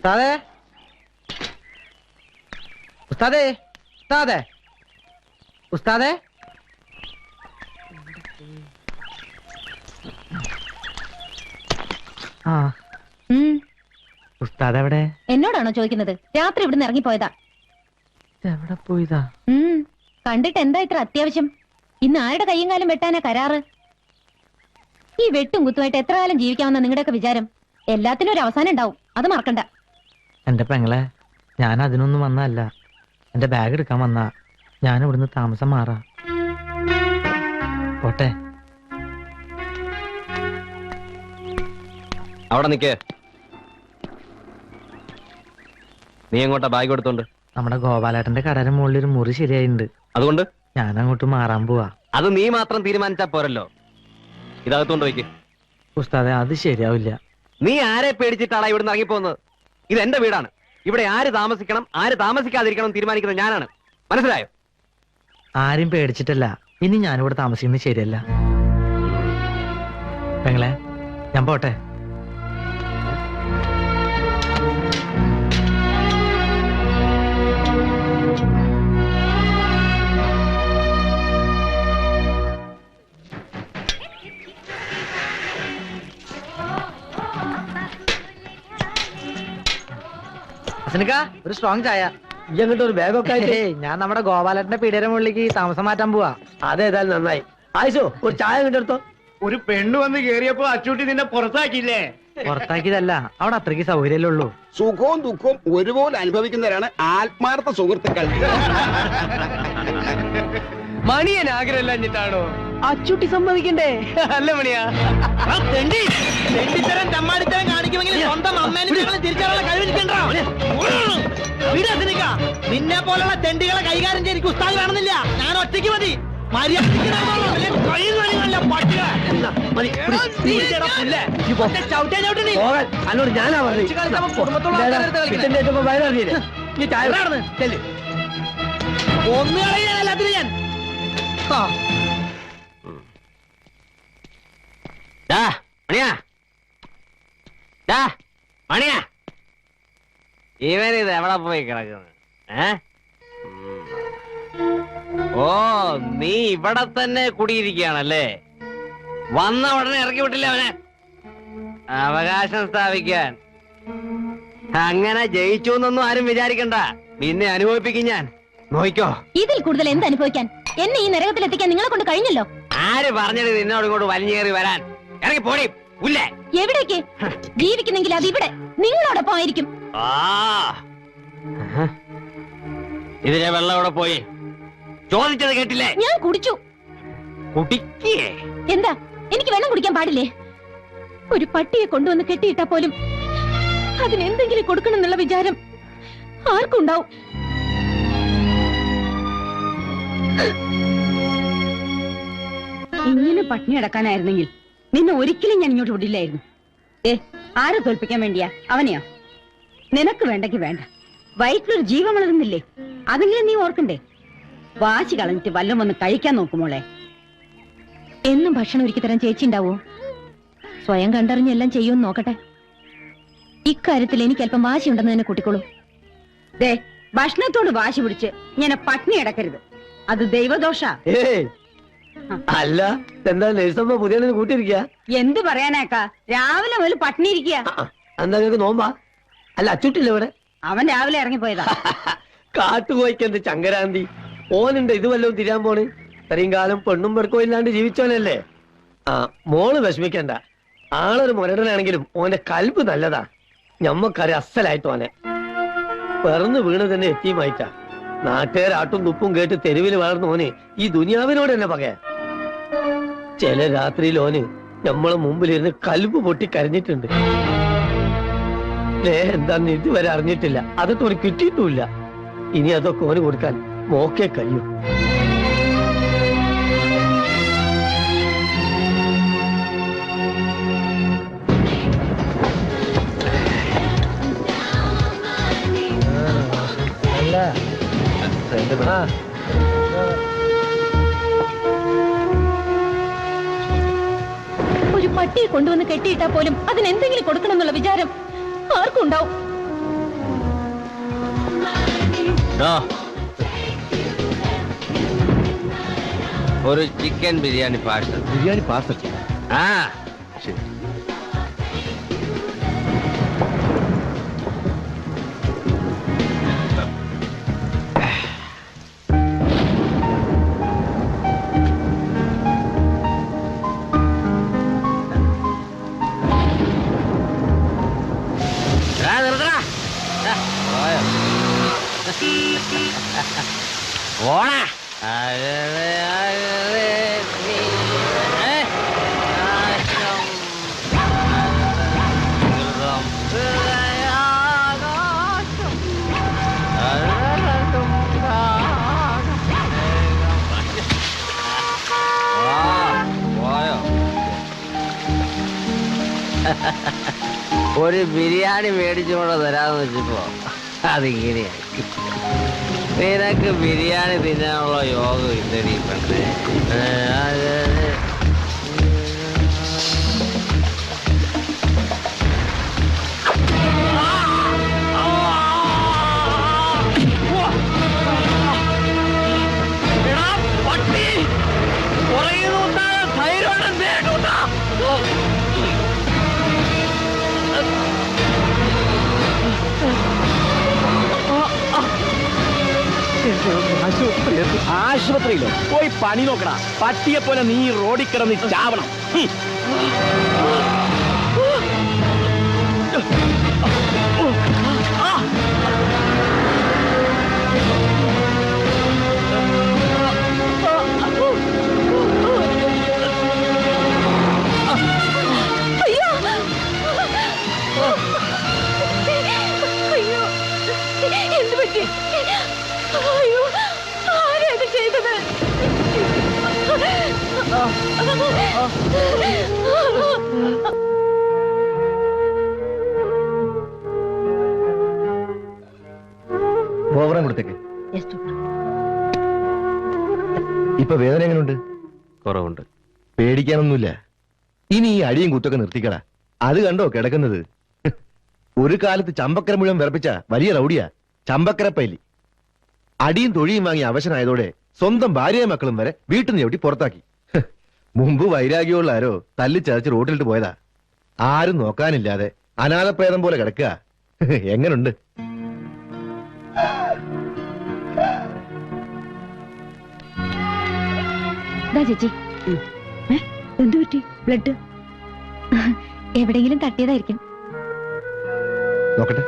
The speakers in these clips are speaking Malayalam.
ഉസ്താദേ ഉസ്താദേ ഉസ്താദേ ഉസ്താദേ ആ ഉസ്താദ് എവിടെ? എന്നോടാണോ ചോദിക്കുന്നത്? രാത്രി ഇവിടുന്ന് ഇറങ്ങിപ്പോയതാ. എവിടെ പോയതാ? കണ്ടിട്ട് എന്താ ഇത്ര അത്യാവശ്യം? ഇന്ന് ആരുടെ കയ്യും കാലം വെട്ടാനാ കരാറ്? ഈ വെട്ടും കുത്തുമായിട്ട് എത്ര കാലം ജീവിക്കാമെന്ന നിങ്ങളുടെയൊക്കെ വിചാരം? എല്ലാത്തിനും ഒരു അവസാനം ഉണ്ടാവും, അത് മറക്കണ്ട. എന്റെ പെങ്ങളെ, ഞാൻ അതിനൊന്നും വന്നല്ല. എന്റെ ബാഗ് എടുക്കാൻ വന്നാ. ഞാൻ ഇവിടുന്ന് താമസം മാറാ. പോട്ടെ. അവിടെ നിക്ക്. നീ എങ്ങോട്ടാ ബാഗ് എടുത്തോണ്ട്? നമ്മുടെ ഗോപാലേട്ടന്റെ കടയുടെ മുകളിൽ ഒരു മുറി ശരിയായിട്ടുണ്ട്. അതുകൊണ്ട് ഞാൻ അങ്ങോട്ട് മാറാൻ പോവാ. അത് നീ മാത്രം തീരുമാനിച്ചാ പോരല്ലോ. ഇതകത്തോണ്ട് വയ്ക്ക്. ഉസ്താദെ, അത് ശരിയാവില്ല. നീ ആരെ പേടിച്ചിട്ടാണ് ഇവിടുന്ന് ഇറങ്ങിപ്പോകുന്നത്? ഇത് എന്റെ വീടാണ്. ഇവിടെ ആര് താമസിക്കണം ആര് താമസിക്കാതിരിക്കണം തീരുമാനിക്കുന്നത് ഞാനാണ്. മനസ്സിലായോ? ആരും പേടിച്ചിട്ടല്ല. ഇനി ഞാനിവിടെ താമസിക്കുന്നത് ശരിയല്ല. പെങ്ങളെ, ഞാൻ പോട്ടെ. ഒരു സ്ട്രോങ് ചായ. ഇങ്ങോട്ട് ഒരു ബാഗൊക്കെ ഞാൻ നമ്മുടെ ഗോപാലന്റെ പീടിയുടെ മുകളിലേക്ക് താമസം മാറ്റാൻ പോവാ. അതേതായാലും നന്നായി. ആയിഷോ, ഒരു ചായ കിട്ടെടുത്തോ. ഒരു പെണ്ണ് വന്ന് കേറിയപ്പോ അച്ചൂട്ടി നിന്നെ പുറത്താക്കിയില്ലേ? പുറത്താക്കിയതല്ല, അവിടെ അത്രയ്ക്ക് സൗകര്യമല്ലേ ഉള്ളൂ. സുഖവും ദുഃഖവും ഒരുപോലെ അനുഭവിക്കുന്നവരാണ് ആത്മാർത്ഥ സുഹൃത്തുക്കൾ. മണിയൻ ആഗ്രഹമില്ലാഞ്ഞിട്ടാണോ അച്ചൂട്ടി സമ്മതിക്കണ്ടേ? അല്ല മണിയാ, തെണ്ടിത്തരം ചമ്മാടിത്തരം കാണിക്കുമെങ്കിൽ സ്വന്തം അമ്മേനെ തിരിച്ചറിയാനുള്ള കഴിവിരിക്കണ്ടോ? നിന്നെ പോലുള്ള തെണ്ടികളെ കൈകാര്യം ചെയ്ത് ഉസ്താദ് വേണമെന്നില്ല. ഞാൻ ഒറ്റയ്ക്ക് മതി. അന്നോട് ഞാനാ പറഞ്ഞു. ഒന്ന് കളയാനല്ലാത്തില്ല ഞാൻ. മണിയാ, ഇവനിത് എവിടെ പോയി കിടക്കുന്നത്? ഓ, നീ ഇവിടെ തന്നെ കുടിയിരിക്കുകയാണല്ലേ? വന്ന ഉടനെ ഇറക്കി വിട്ടില്ല അവനെ. അവകാശം സ്ഥാപിക്കാൻ. അങ്ങനെ ജയിച്ചു എന്നൊന്നും ആരും വിചാരിക്കണ്ട. നിന്നെ അനുഭവിപ്പിക്കും ഞാൻ. നോയിക്കോ. ഇതിൽ കൂടുതൽ എന്ത് അനുഭവിക്കാൻ? എന്നെ ഈ നരകത്തിലെത്തിക്കാൻ നിങ്ങളെ കൊണ്ട് കഴിഞ്ഞല്ലോ. ആര് പറഞ്ഞത് നിന്നോട് ഇങ്ങോട്ട് വലിഞ്ഞേറി വരാൻ? ഇറങ്ങി പോടി ഉല്ലേ. എവിടേക്ക്? ജീവിക്കുന്നെങ്കിൽ അത് ഇവിടെ നിങ്ങളോടൊപ്പം ആയിരിക്കും. ഇതിലെ വെള്ളം ഇവിടെ പോയി. ചോദിച്ചത് കേട്ടില്ലേ? ഞാൻ കുടിച്ചു. കുടിക്കേ? എന്താ, എനിക്ക് വെള്ളം കുടിക്കാൻ പാടില്ലേ? ഒരു പട്ടിയെ കൊണ്ടുവന്ന് കെട്ടിയിട്ടാ പോലും അതിനെന്തെങ്കിലും കൊടുക്കണം എന്നുള്ള വിചാരം ആർക്കും ഉണ്ടാവും. ഇങ്ങനെ പട്ടിണി അടക്കാനായിരുന്നെങ്കിൽ നിന്നെ ഒരിക്കലും ഞാൻ ഇങ്ങോട്ട് വിടില്ലായിരുന്നു. ആരെ തോൽപ്പിക്കാൻ വേണ്ടിയാ? അവനെയോ? നിനക്ക് വേണ്ടെങ്കിൽ വേണ്ട. വയറ്റിലൊരു ജീവൻ വളരുന്നില്ലേ? അതെങ്കിലും നീ ഓർക്കണ്ടേ? വാശി കളഞ്ഞിട്ട് വല്ലതും ഒന്ന് കഴിക്കാൻ നോക്കുമോളെ. എന്നും ഭക്ഷണം ഒരുക്കി തരാൻ ചേച്ചി ഉണ്ടാവോ? സ്വയം കണ്ടറിഞ്ഞെല്ലാം ചെയ്യുമെന്ന് നോക്കട്ടെ. ഇക്കാര്യത്തിൽ എനിക്ക് അല്പം വാശിയുണ്ടെന്ന് തന്നെ കൂട്ടിക്കോളൂ. ദേ, ഭക്ഷണത്തോട് വാശി പിടിച്ച് ഇങ്ങനെ പട്ടിണി അടക്കരുത്. അത് ദൈവദോഷ. അല്ല, എന്താ നഴ്സമ്മ പുതിയ കൂട്ടിയിരിക്കുക? എന്ത് പറയാനാക്കാ, രാവിലെ മുതൽ പട്ടിണി ഇരിക്കുക. എന്താ നിങ്ങൾക്ക് നോമ്പാ? അല്ല, അച്ചൂട്ടില്ല ഇവിടെ? അവൻ രാവിലെ ഇറങ്ങിപ്പോയതാ. കാട്ടുപോയിക്കെന്ത് ചങ്കരാന്തി. ഓനുണ്ട് ഇത് വല്ലതും തിരിയാൻ പോണ്? ഇത്രയും കാലം പെണ്ണും പെടുക്കോ ഇല്ലാണ്ട് ജീവിച്ചോനല്ലേ. മോള് വിഷമിക്കണ്ട. ആളൊരു മുരടനാണെങ്കിലും ഓന്റെ കൽബ് നല്ലതാ. ഞമ്മക്കറിയാം അസലായിട്ട് ഓനെ. പിറന്നു വീണ് തന്നെ എത്തിയുമായിട്ടാ. നാട്ടുകാരാട്ടും തുപ്പും കേട്ട് തെരുവിൽ വളർന്ന ഓന് ഈ ദുനിയാവിനോട് തന്നെ പകയാ. ചില രാത്രിയിൽ ഓന് നമ്മളെ മുമ്പിലിരുന്ന് കൽബ് പൊട്ടി കരഞ്ഞിട്ടുണ്ട്. എന്താന്ന് ഇതുവരെ അറിഞ്ഞിട്ടില്ല. അതൊക്കെ ഓന് കിട്ടിയിട്ടുമില്ല. ഇനി അതൊക്കെ ഓന് കൊടുക്കാൻ മോക്കേ കഴിയൂ. ഒരു പട്ടിയെ കൊണ്ടുവന്ന് കെട്ടിയിട്ടാ പോലും അതിനെന്തെങ്കിലും കൊടുക്കണം എന്നുള്ള വിചാരം ആർക്കും ഉണ്ടാവും. ഒരു chicken biryani parcel. Biryani parcel. ആ ശരി. നിർത്തടാ. പോടാ. ഒരു ബിരിയാണി മേടിച്ചുകൊണ്ട് തരാന്ന് വെച്ചപ്പോ അതിങ്ങനെയായി. നിനക്ക് ബിരിയാണി തിന്നാനുള്ള യോഗം ഇല്ലടി പെണ്ണേ. ആശുപത്രിയിലോ പോയി പണി നോക്കണ. പട്ടിയെ പോലെ നീ റോഡിൽ കിടന്ന് ചാവണം. എന്ത് പറ്റി? അയ്യോ, ആരാ ഇത് ചെയ്തത്? ഓവറാൻ കൊടുത്തേക്ക്. ഇപ്പൊ വേദന എങ്ങനെയുണ്ട്? കുറവുണ്ട്. പേടിക്കാനൊന്നുമില്ല. ഇനി ഈ അടിയും കുത്തൊക്കെ നിർത്തിക്കടാ. അത് കണ്ടോ കിടക്കുന്നത്? ഒരു കാലത്ത് ചമ്പക്കര മുഴുവൻ വിറപ്പിച്ച വലിയ റൗഡിയാ ചമ്പക്കര പൈലി. അടിയും തൊഴിയും വാങ്ങി അവശനായതോടെ സ്വന്തം ഭാര്യയും മക്കളും വരെ വീട്ടിൽ നിന്ന് ചവിട്ടി പുറത്താക്കി. മുമ്പ് വൈരാഗ്യമുള്ള ആരോ തല്ലിച്ചതച്ച് റോട്ടിലിട്ട് പോയതാ. ആരും നോക്കാനില്ലാതെ അനാഥപ്രേതം പോലെ കിടക്കുക. എങ്ങനുണ്ട്? ചേച്ചി, എന്തു പറ്റി? ബ്ലഡ് എവിടെയെങ്കിലും തട്ടിയതായിരിക്കും. നോക്കട്ടെ.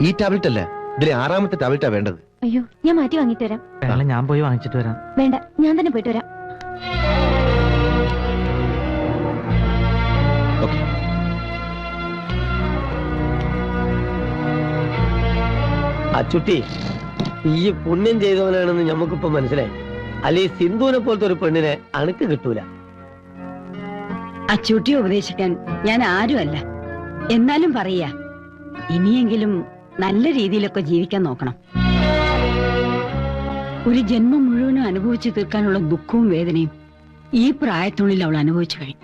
ഈ ടാബ്ലറ്റ് അല്ല, ഇതിലെ 6ാമത്തെ ടാബ്ലറ്റാ വേണ്ടത്. അയ്യോ, ഞാൻ മാറ്റി വാങ്ങിട്ട് വരാം. പെങ്ങളെ ഞാൻ പോയി വാങ്ങിച്ചിട്ട് വരാം. വേണ്ട, ഞാൻ തന്നെ പോയിട്ട് വരാം. ഓക്കെ. അച്ചുട്ടി, ഈ പുണ്യം ചെയ്തവനാണെന്ന് ഞമ്മക്കിപ്പോ മനസ്സിലായി. അല്ലെ സിന്ധുവിനെ പോലത്തെ ഒരു പെണ്ണിനെ അണുക്ക് കിട്ടൂല. അച്ചൂട്ടി ഉപദേശിക്കാൻ ഞാൻ ആരുമല്ല. എന്നാലും പറയാ, ഇനിയെങ്കിലും നല്ല രീതിയിലൊക്കെ ജീവിക്കാൻ നോക്കണം. ഒരു ജന്മം മുഴുവനും അനുഭവിച്ചു തീർക്കാനുള്ള ദുഃഖവും വേദനയും ഈ പ്രായത്തുള്ളിൽ അവൾ അനുഭവിച്ചു കഴിഞ്ഞു.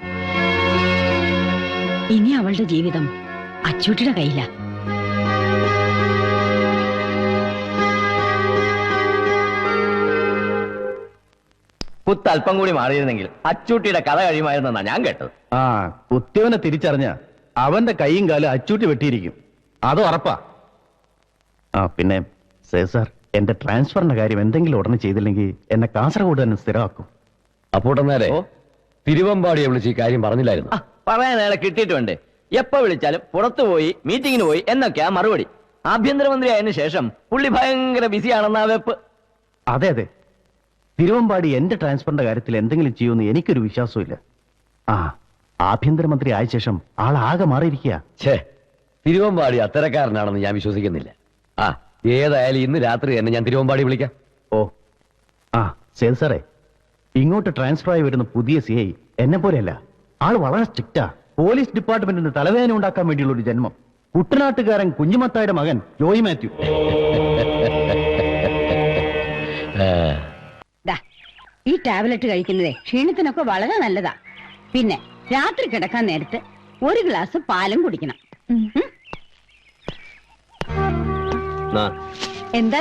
ഇനി അവളുടെ ജീവിതം അച്ചൂട്ടിയുടെ കയ്യിലാ. കുത്ത് അല്പം കൂടി മാറിയിരുന്നെങ്കിൽ അച്ചൂട്ടിയുടെ കഥ കഴിയുമായിരുന്നെന്നാ ഞാൻ കേട്ടത്. ആ, കുത്തിയവനെ തിരിച്ചറിഞ്ഞ അവന്റെ കൈയും കാലും അച്ചൂട്ടി വെട്ടിയിരിക്കും. അത് ഉറപ്പാ. ആ പിന്നെ സാർ, എന്റെ ട്രാൻസ്ഫറിന്റെ കാര്യം എന്തെങ്കിലും ഉടനെ ചെയ്തില്ലെങ്കിൽ എന്നെ കാസർഗോഡ് തന്നെ സ്ഥിരമാക്കും. അപ്പോട്ടെന്നേരെ തിരുവമ്പാടിയെ വിളിച്ച് ഈ കാര്യം പറഞ്ഞില്ലായിരുന്നു. പറയാൻ അയാളെ കിട്ടിയിട്ടുണ്ട്. എപ്പോ വിളിച്ചാലും പുറത്തു പോയി മീറ്റിങ്ങിന് പോയി എന്നൊക്കെയാ മറുപടി. ആഭ്യന്തരമന്ത്രി ആയതിനു ശേഷം പുള്ളി ഭയങ്കര ബിസിയാണെന്നാ വെപ്പ്. അതെ അതെ, തിരുവമ്പാടി എന്റെ ട്രാൻസ്ഫറിന്റെ കാര്യത്തിൽ എന്തെങ്കിലും ചെയ്യുമെന്ന് എനിക്കൊരു വിശ്വാസമില്ല. ആ, ആഭ്യന്തരമന്ത്രി ആയ ശേഷം ആളാകെ മാറിയിരിക്കുക. ഛേ, തിരുവമ്പാടി അത്തരക്കാരനാണെന്ന് ഞാൻ വിശ്വസിക്കുന്നില്ല. ആ, ഏതായാലും ഇന്ന് രാത്രി തന്നെ ഞാൻ തിരുവമ്പാടി വിളിക്കാം. ഓ ആ സേത് സാറേ, ഇങ്ങോട്ട് ട്രാൻസ്ഫർ ആയി വരുന്ന പുതിയ CI എന്നെ പോലെയല്ല. ആള് വളരെ സ്ട്രിക്റ്റാ. പോലീസ് ഡിപ്പാർട്ട്മെന്റിന് തലവേദന ഉണ്ടാക്കാൻ വേണ്ടിയുള്ള ഒരു ജന്മം. കുട്ടനാട്ടുകാരൻ കുഞ്ഞുമത്തായുടെ മകൻ ജോയി മാത്യു. ഈ ടാബ്ലറ്റ് കഴിക്കുന്നതേ ക്ഷീണത്തിനൊക്കെ വളരെ നല്ലതാ. പിന്നെ രാത്രി കിടക്കാൻ നേരത്ത് ഒരു ഗ്ലാസ് പാലും കുടിക്കണം. നാ, എന്താ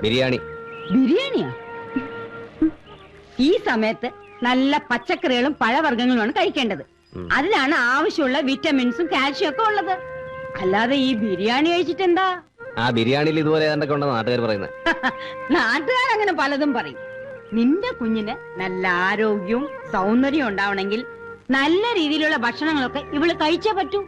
ബിരിയാണി. ബിരിയാണിയാ? ഈ സമയത്ത് നല്ല പച്ചക്കറികളും പഴവർഗ്ഗങ്ങളുമാണ് കഴിക്കേണ്ടത്. അതിലാണ് ആവശ്യമുള്ള വിറ്റമിൻസും കാൽഷ്യം ഒക്കെ ഉള്ളത്. അല്ലാതെ ഈ ബിരിയാണി കഴിച്ചിട്ട് എന്താ? ആ ബിരിയാണിയിൽ ഇതുപോലെ ഏതാണ്ടൊക്കെ ഉണ്ടെന്ന് നാട്ടുകാർ പറയുന്നത്. നാട്ടുകാരങ്ങനെ പലതും പറയും. നിന്റെ കുഞ്ഞിന് നല്ല ആരോഗ്യവും സൗന്ദര്യവും ഉണ്ടാവണമെങ്കിൽ നല്ല രീതിയിലുള്ള ഭക്ഷണങ്ങളൊക്കെ ഇവള് കഴിച്ചേ പറ്റൂ.